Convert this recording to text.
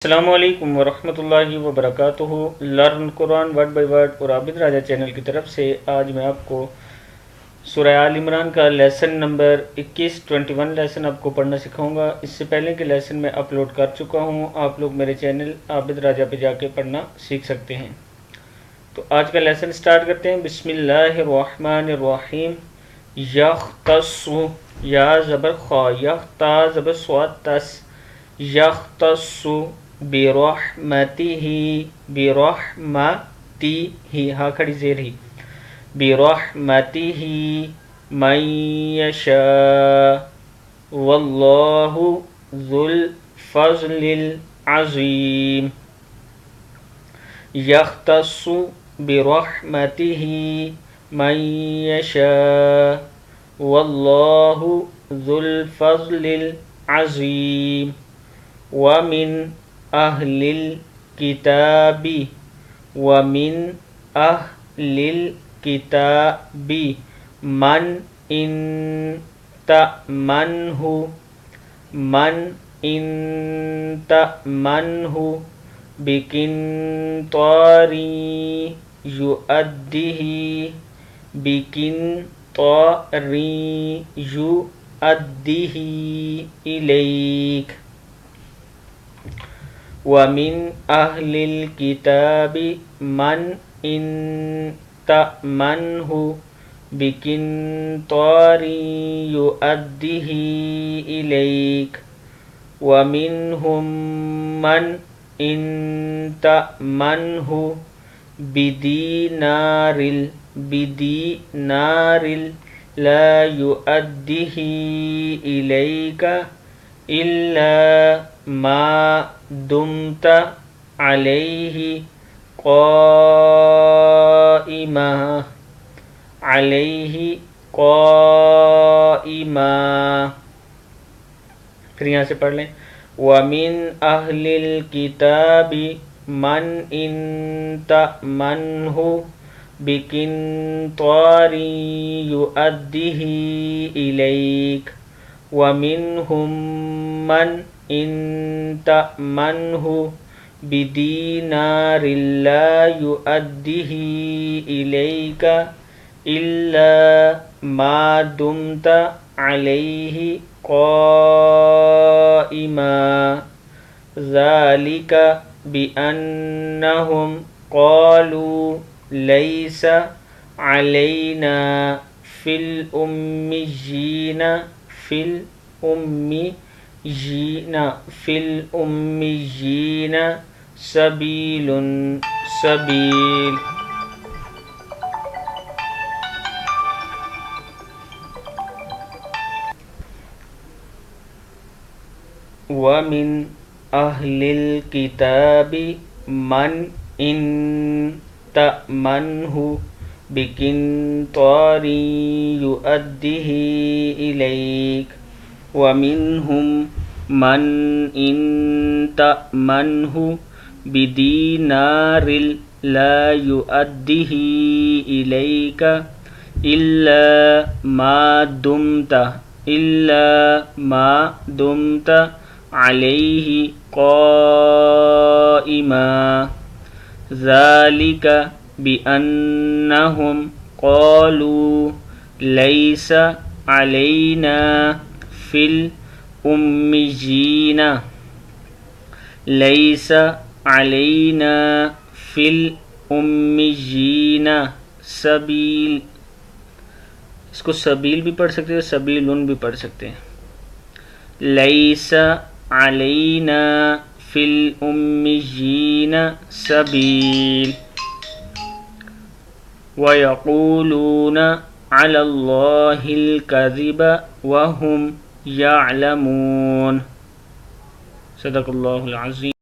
السلام علیکم ورحمۃ اللہ وبرکاتہ۔ Learn Quran word by word اور عابد راجہ چینل کی طرف سے آج میں آپ کو سورہ آل عمران کا لیسن نمبر 21 لیسن آپ کو پڑھنا سکھاؤں گا۔ اس سے پہلے کے لیسن میں اپلوڈ کر چکا ہوں، آپ لوگ میرے چینل عابد راجہ پہ جا کے پڑھنا سیکھ سکتے ہیں۔ تو آج کا لیسن سٹارٹ کرتے ہیں۔ بسم اللہ الرحمن الرحیم۔ یختص، یا زبر خا، یختا زبر صاد تس، یختص برحمتہ، برحمتہ، ہاں کھڑی زیر ہی، برحمتہ من یشاء واللہ ذو الفضل العظیم۔ یختص برحمتہ من یشاء واللہ ذو الفضل العظیم۔ ومن اہل الکتاب، ومن اہل الکتاب من ان تأمنہ، من ان تأمنہ بقنطار یؤدہ، بقنطار یؤدہ الیک۔ ومن اہل الکتاب من ان تأمنہ بقنطار یؤدہ الیک، ومنہم من ان تأمنہ بدینار لا یؤدہ الیک الا ما دمت علیہ قائما، علیہ قائما۔ پھر یہاں سے پڑھ لیں۔ وَمِنْ أَهْلِ الْكِتَابِ مَنْ إِنْ تَأْمَنْهُ بِقِنْطَارٍ يُؤَدِّهِ إِلَيْكَ، وَمِنْهُمْ مَنْ إِنْ تَأْمَنْهُ بِدِينَارٍ لَا يُؤَدِّهِ إِلَيْكَ إِلَّا مَا دُمْتَ عَلَيْهِ قَائِمًا، ذَلِكَ بِأَنَّهُمْ قَالُوا لَيْسَ عَلَيْنَا فِي الْأُمِّيِّينَ سَبِيلٌ سَبِيلٌ۔ وَمِنْ أَهْلِ الْكِتَابِ مَنْ إِنْ تَأْمَنْهُ بِقِنْطَارٍ يُؤَدِّهِ إِلَيْكَ، وَمِنْهُمْ مَنْ إِنْ تَأْمَنْهُ بِدِينَارٍ لَا يُؤَدِّهِ إِلَيْكَ إِلَّا مَا دُمْتَ عَلَيْهِ قَائِمًا، ذَلِكَ بِأَنَّهُمْ قَالُوا لَيْسَ عَلَيْنَا فِي الْأُمِّيِّينَ سبیل۔ اس کو سبیل بھی پڑھ سکتے ہیں، سبیلن بھی پڑھ سکتے ہیں۔ لیس علینا فی الأمیین سبیل۔ وَيَقُولُونَ عَلَى اللَّهِ الْكَذِبَ وَهُمْ يَعْلَمُونَ۔ صدق اللہ العظیم۔